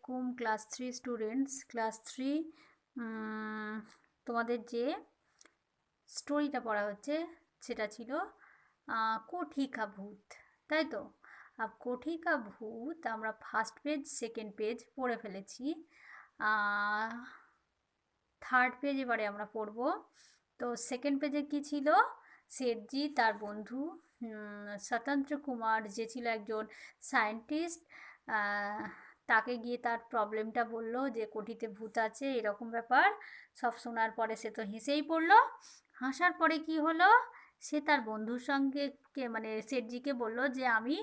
আলাইকুম class 3 students. Class 3 তোমাদের যে স্টোরিটা পড়া হচ্ছে সেটা ছিল কোঠি কা ভূত, তাই তো। আর কোঠি কা ভূত আমরা ফার্স্ট পেজ সেকেন্ড পেজ পড়ে ফেলেছি। থার্ড পেজ এবারে আমরা পড়ব। তো সেকেন্ড পেজে কি ছিল, শেঠজি তার বন্ধু স্বতন্ত্র কুমার যে ছিল একজন সায়েন্টিস্ট, তাকে গিয়ে তার প্রবলেমটা বললো যে কোঠিতে ভূত আছে এরকম ব্যাপার। সব শোনার পরে সে তো হেসেই পড়লো। হাসার পরে কি হলো, সে তার বন্ধুর সঙ্গে মানে শেঠজিকে বলল যে আমি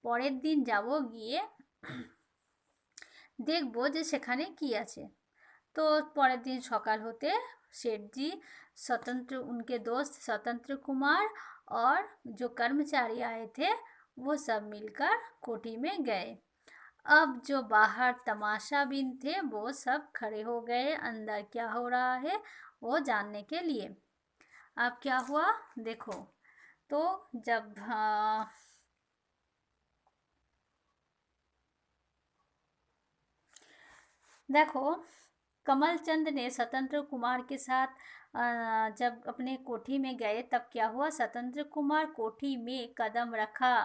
পরের দিন যাব, গিয়ে দেখবো যে সেখানে কি আছে। तो परेर दिन सकाल होते सेठ जी स्वतंत्र उनके दोस्त स्वतंत्र कुमार और जो कर्मचारी आए थे वो सब मिलकर कोठी में गए। अब जो बाहर तमाशाबीन थे वो सब खड़े हो गए अंदर क्या हो रहा है वो जानने के लिए। अब क्या हुआ देखो, तो जब देखो कमल चंद ने स्वतंत्र कुमार के साथ जब अपने कोठी में गए तब क्या हुआ, स्वतंत्र कुमार कोठी में कदम रखा,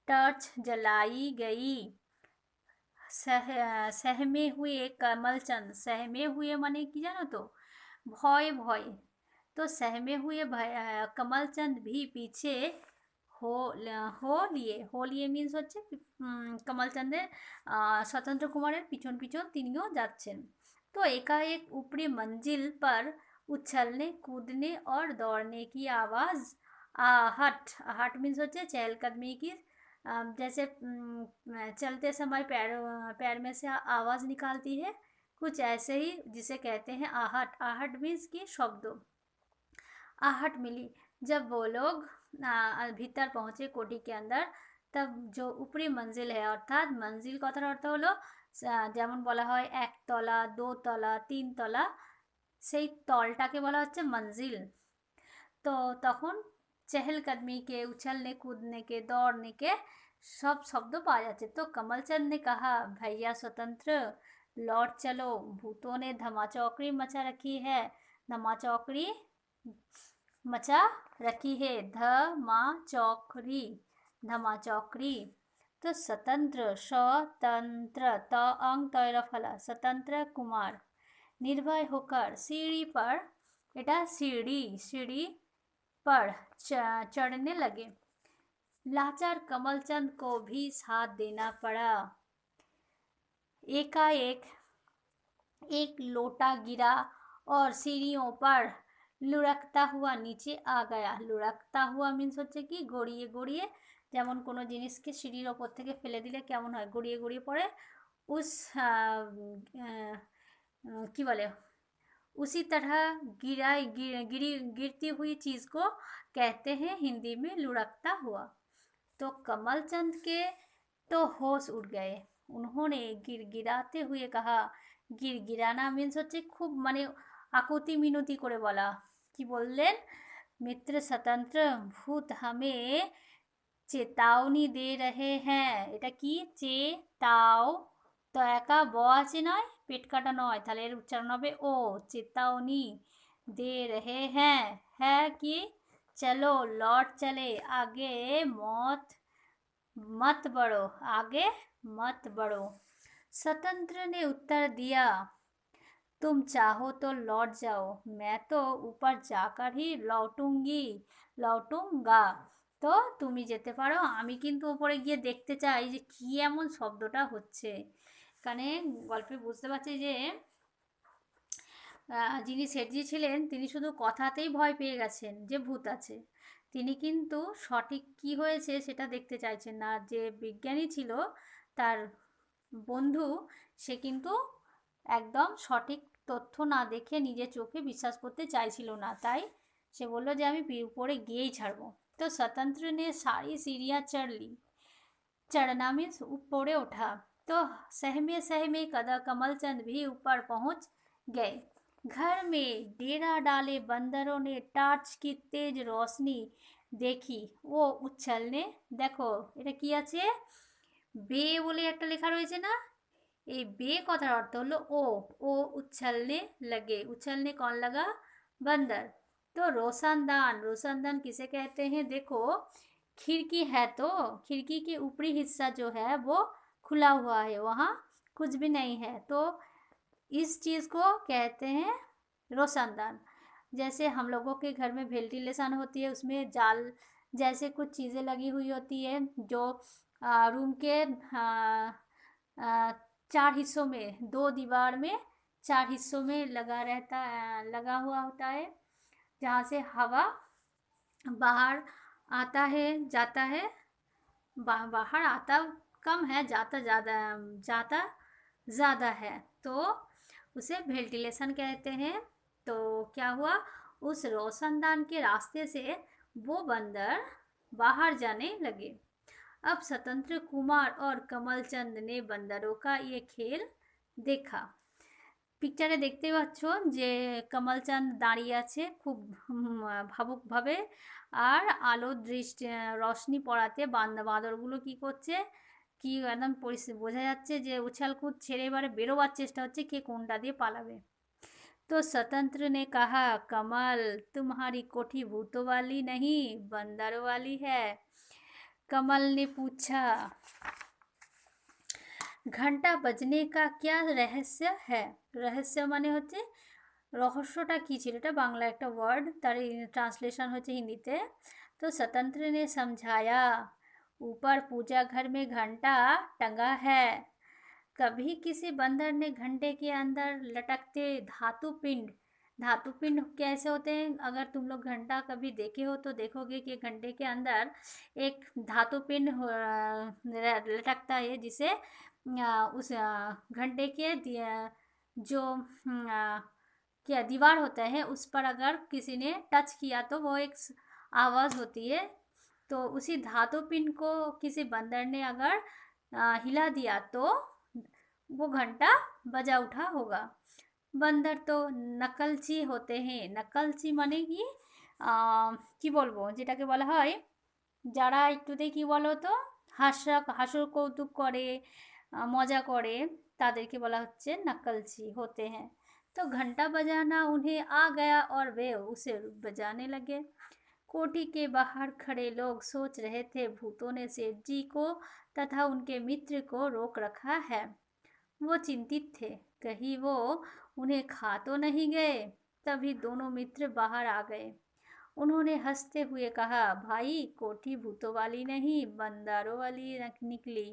टॉर्च जलाई गई। सहमे हुए कमलचंद, सहमे हुए माने कि जानो तो भय भय, तो सहमे हुए कमलचंद भी पीछे हो लिए मीन्स হচ্ছে कमलचंদের स्वतंत्र कुमारेर পিছন পিছন তিনিও যাচ্ছেন। तो एकाएक ऊपरी मंजिल पर उछलने कूदने और दौड़ने की आवाज़, आहट, आहट मीन्स होते चहलकदमी की, जैसे चलते समय पैर में से आवाज़ निकालती है, कुछ ऐसे ही जिसे कहते हैं आहट। आहट मीन्स की शब्द, आहट मिली जब वो लोग भीतर पहुँचे कोठी के अंदर। तब जो ऊपरी मंजिल है अर्थात मंजिल कथार अर्थ हलो যেমন বলা হয় একতলা দোতলা তিনতলা, সেই তলটাকে বলা হচ্ছে मंजिल। तो तখন चहलकदमी के, उछलने कूदने के, दौड़ने के सब शब्द पाए जाते। तो कमलचंद ने कहा भैया स्वतंत्र लौट चलो, भूतों ने धमाचौकड़ी मचा रखी है, धमाचौकड़ी मचा रखी है, धमाचौकड़ी, धमाचौकड़ी। तो स्वतंत्र स्वतंत्र त अंग तैर फला स्वतंत्र कुमार निर्भय होकर सीढ़ी पर, बेटा सीढ़ी सीढ़ी पर चढ़ने लगे। लाचार कमलचंद को भी साथ देना पड़ा। एकाएक एक लोटा गिरा और सीढ़ियों पर लुढ़कता हुआ नीचे आ गया। लुढ़कता हुआ मीन्स হচ্ছে কি গড়িয়ে গড়িয়ে, যেমন কোনো জিনিসকে সিঁড়ির ওপর থেকে ফেলে দিলে কেমন হয়, গড়িয়ে গড়িয়ে পড়ে। उस কি বলে, उसी तरह गिरती हुई चीज़ को कहते हैं हिंदी में लुढ़कता हुआ। तो कमलचंद के तो होश उड़ गए, उन्होंने गिड़गिड़ाते हुए कहा, गिड़गिड़ाना मीन्स হচ্ছে খুব মানে আকুতি মিনতি করে বলা। কি বললেন, मित्र स्वतंत्र भूत हमें चेतावनी दे रहे हैं। এটা কি চেতাও, তো একা ব আছে নয়, পেট কাটা নয়, তাহলে এর উচ্চারণ হবে ও, चेतावनी दे रहे हैं, है कि चलो लौट चले, आगे मत बढ़ो, आगे मत बढ़ो। स्वतंत्र ने उत्तर दिया तुम चाहो तो लौट जाओ, मैं तो ऊपर जाकर ही लौटूंगा। তো তুমি যেতে পারো, আমি কিন্তু ওপরে গিয়ে দেখতে চাই যে কি এমন শব্দটা হচ্ছে। এখানে গল্পে বুঝতে পারছি যে যিনি শেঠজি ছিলেন তিনি শুধু কথাতেই ভয় পেয়ে গেছেন যে ভূত আছে, তিনি কিন্তু সঠিক কি হয়েছে সেটা দেখতে চাইছেন না। যে বিজ্ঞানী ছিল তার বন্ধু, সে কিন্তু একদম সঠিক তথ্য না দেখে নিজের চোখে বিশ্বাস করতে চাইছিল না, তাই সে বলল যে আমি উপরে গিয়েই ছাড়বো। तो स्वतंत्र ने सारी सीढ़ियाँ चढ़ ली, चढ़ना मीन्स ऊपर उठा। तो सहमे सहमे कमलचंद भी ऊपर पहुंच गए। घर में डेरा डाले बंदरों ने टॉर्च की तेज रोशनी देखी, वो उछलने, देखो এটা কি আছে বে বলে একটা লেখা রয়েছে না, এই বে কথার অর্থ হলো ও উচ্ছলने लगे। उछलने कौन लगा? बंदर। तो रोशनदान, रोशनदान किसे कहते हैं? देखो खिड़की है तो खिड़की के ऊपरी हिस्सा जो है वो खुला हुआ है, वहाँ कुछ भी नहीं है, तो इस चीज़ को कहते हैं रोशनदान। जैसे हम लोगों के घर में वेंटिलेशन होती है, उसमें जाल जैसे कुछ चीज़ें लगी हुई होती है जो रूम के आ, 4 हिस्सों में, 2 दीवार में 4 हिस्सों में लगा हुआ होता है, जहाँ से हवा बाहर आता है जाता है। बाहर आता कम है, जाता ज़्यादा है, तो उसे वेंटिलेशन कहते हैं। तो क्या हुआ, उस रोशनदान के रास्ते से वो बंदर बाहर जाने लगे। अब स्वतंत्र कुमार और कमलचंद ने बंदरों का ये खेल देखा। পিকচারে দেখতে পাচ্ছ যে কমলচাঁদ দাঁড়িয়ে আছে খুব ভাবুকভাবে, আর আলো রশনি পড়াতে বাঁদরগুলো কি করছে, কি একদম বোঝা যাচ্ছে যে উছালকুদ ছেড়ে এবারে বেরোবার চেষ্টা হচ্ছে কে কোনটা দিয়ে পালাবে। तो स्वतंत्र ने कहा, कमल तुम्हारी कोठी भूतों वाली नहीं बंदरों वाली है। कमल ने पूछा, ঘন্টা बजने का क्या रहस्य है? रहस्य মানে হচ্ছে রহস্যটা কি ছিল, এটা বাংলা একটা ওয়ার্ড, তার ट्रांसलेशन হচ্ছে হিন্দিতে। तो स्वतंत्र ने समझाया, ऊपर पूजा घर में घंटा टंगा है। कभी किसी बंदर ने घंटे के अंदर लटकते धातु पिंड कैसे होते हैं, अगर तुम लोग घंटा कभी देखे हो तो देखोगे कि घंटे के अंदर एक धातु पिंड लटकता है, जिसे उस घंटे के जो क्या दीवार होता है उस पर अगर किसी ने टच किया तो वो एक आवाज़ होती है। तो उसी धातु पिंड को किसी बंदर ने अगर हिला दिया तो वो घंटा बजा उठा होगा। बंदर तो नकलची होते हैं। नकलची মানে কি বলবো, যেটাকে বলা হয় যারা একটুতে কি বলো তো হাস্য কৌতুক করে মজা করে, তাদেরকে বলা হচ্ছে नकलची होते हैं। तो घंटा बजाना उन्हें आ गया और वे उसे बजाने लगे। कोठी के बाहर खड़े लोग सोच रहे थे भूतों ने सेठ जी को तथा उनके मित्र को रोक रखा है। वो चिंतित थे कहीं वो उन्हें खा तो नहीं गए। तभी दोनों मित्र बाहर आ गए। उन्होंने हंसते हुए कहा, भाई कोठी भूतों वाली नहीं बंदरों वाली निकली।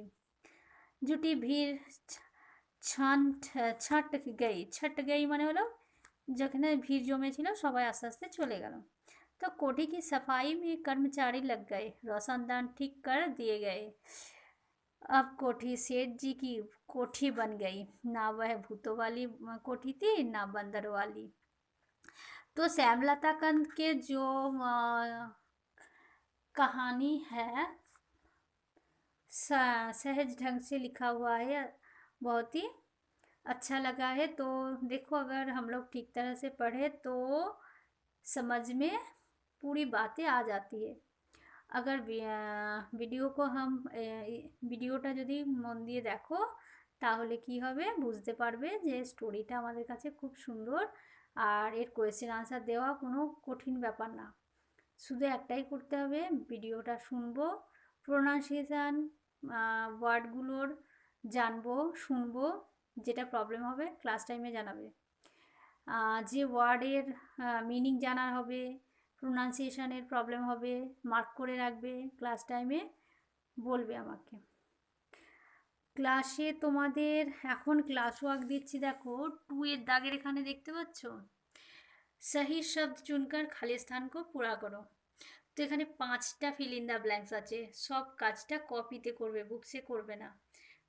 जुटी भीड़ छट गई মানে হলো যেখানে ভিড় জমেছিল সবাই আস্তে আস্তে চলে গেল। तो कोठी की सफाई में कर्मचारी लग गए, रोशनदान ठीक कर दिए गए। अब कोठी सेठ जी की कोठी बन गई, ना वह भूतों वाली कोठी थी ना बंदर वाली। तो श्यामलता कंद के जो कहानी है सहज ढंग से लिखा हुआ है, बहुत ही अच्छा लगा है। तो देखो अगर हम लोग ठीक तरह से पढ़े तो समझ में पूरी बातें आ जाती है। अगर ভিডিও को हम ভিডিওটা যদি মন দিয়ে দেখো তাহলে কি হবে বুঝতে পারবে যে স্টোরিটা আমাদের কাছে খুব সুন্দর, আর এর কোয়েশ্চেন আনসার দেওয়া কোনো কঠিন ব্যাপার না। শুধু একটাই করতে হবে, ভিডিওটা শুনবো, প্রোনাউন্সিয়েশন ওয়ার্ডগুলোর জানবো, শুনবো, যেটা প্রবলেম হবে ক্লাস টাইমে জানাবে। যে ওয়ার্ডের মিনিং জানার হবে, প্রোনাউন্সিয়েশনের প্রবলেম হবে, মার্ক করে রাখবে, ক্লাস টাইমে বলবে আমাকে। ক্লাসে তোমাদের এখন ক্লাস ওয়ার্ক দিচ্ছি, দেখো 2 এর দাগের এখানে দেখতে পাচ্ছ, सही शब्द चुनकर खाली स्थान को पूरा करो। তো এখানে 5টা ফিল ইন দ্য ব্ল্যাঙ্কস আছে, সব কাজটা কপিতে করবে, বুকসে করবে না,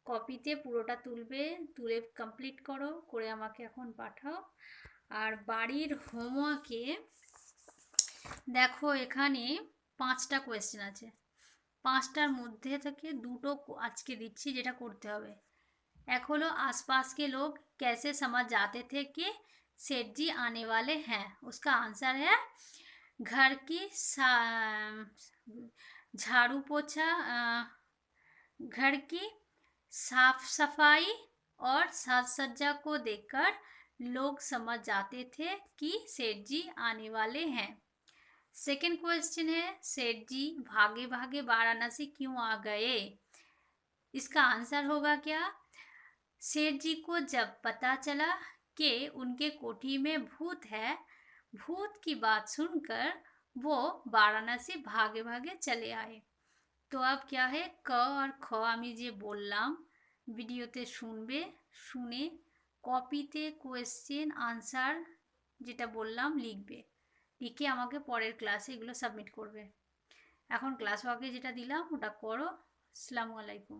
কপিতে পুরোটা তুলে কমপ্লিট করো, করে আমাকে এখন পাঠাও। আর বাড়ির হোমওয়ার্কে দেখো এখানে 5টা কোয়েশ্চেন আছে, 5টার মধ্যে থেকে 2টো আজকে দিচ্ছি যেটা করতে হবে। এক হলো आसपास के लोग कैसे समझ जाते थे कि सेठ जी आने वाले हैं, उसका आंसर है घर की झाड़ू पोछा, घर की साफ सफाई और साज सज्जा को देखकर लोग समझ जाते थे कि सेठ जी आने वाले हैं। सेकंड क्वेश्चन है, सेठ जी भागे भागे वाराणसी क्यों आ गए? इसका आंसर होगा क्या? सेठ जी को जब पता चला कि उनके कोठी में भूत है, भूत की बात सुनकर वो वाराणसी भागे भागे चले आए। तो अब क्या है, क और খ আমি যে বললাম ভিডিওতে শুনবে, শুনে কপিতে কোয়েশ্চেন আনসার যেটা বললাম লিখবে, লিখে আমাকে পরের ক্লাসে এগুলো সাবমিট করবে। এখন ক্লাস ওয়ার্কে যেটা দিলাম ওটা করো। আসসালামু আলাইকুম।